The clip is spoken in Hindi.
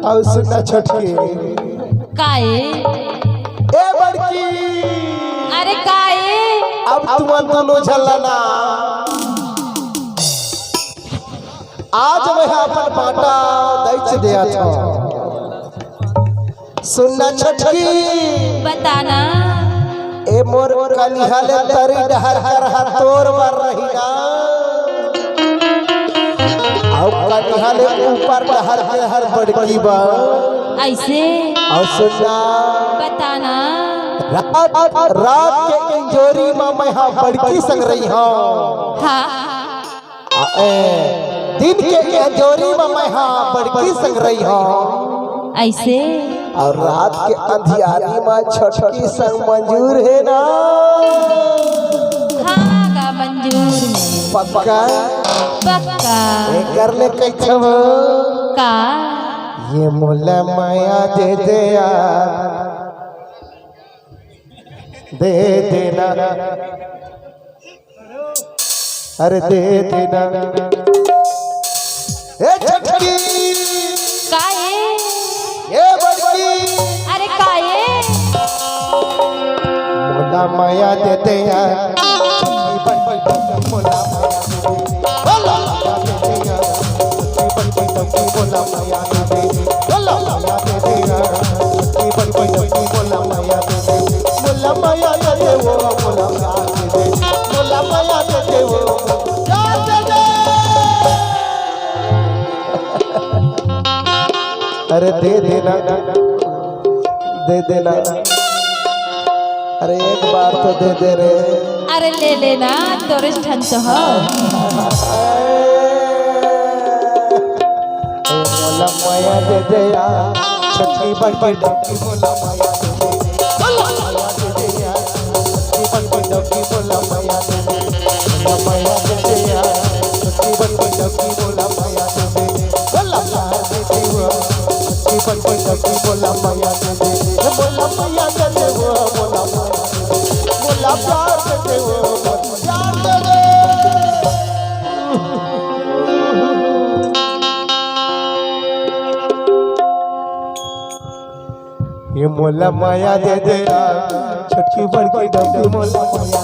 और सुनना छोटकी काए ए बड़की अरे काए अब तुम दोनों झलना आज मैं अपन बाटा दैच दिया था। सुनना छोटकी बताना ए मोर कलिहाले तरी डहर कर तोर मर रही ना और कलिहाले ऊपर डहर के हर बड़की बा ऐसे और सुनना बताना रात के इंजोरी में मैं हाँ बड़की संग रही हूँ। हाँ दिन के इंजोरी में मैं हाँ बड़की संग रही हूँ। ऐसे और रात के अंधियारी में छोटकी संग मंजूर है ना। हाँ का मंजूर है पक्का पक्का कर ले कैसे हो का ये मोला माया दे दे यार दे देना अरे दे देना ए छोटकी काए ये बड़की अरे काए मोला माया दे दे यार अरे दे देना दे देना अरे एक बार तो दे दे रे अरे ले लेना तोरे ठन तो हो मोला माया दे दे यार छोटकी बड़की डोकी मोला माया दे दे मोला दे दे यार छोटकी बड़की डोकी मोला माया दे दे मोला माया दे दे यार छोटकी बड़की डोकी मोला माया दे दे मोला प्यार दे दे वो छोटकी बड़की डोकी मोला माया दे दे मोला माया दे दे वो मोला माया दे दे मोला प्यार दे दे वो प्यार दे दे ये मोला माया दे दे छोटकी बड़की डोकी मोला माया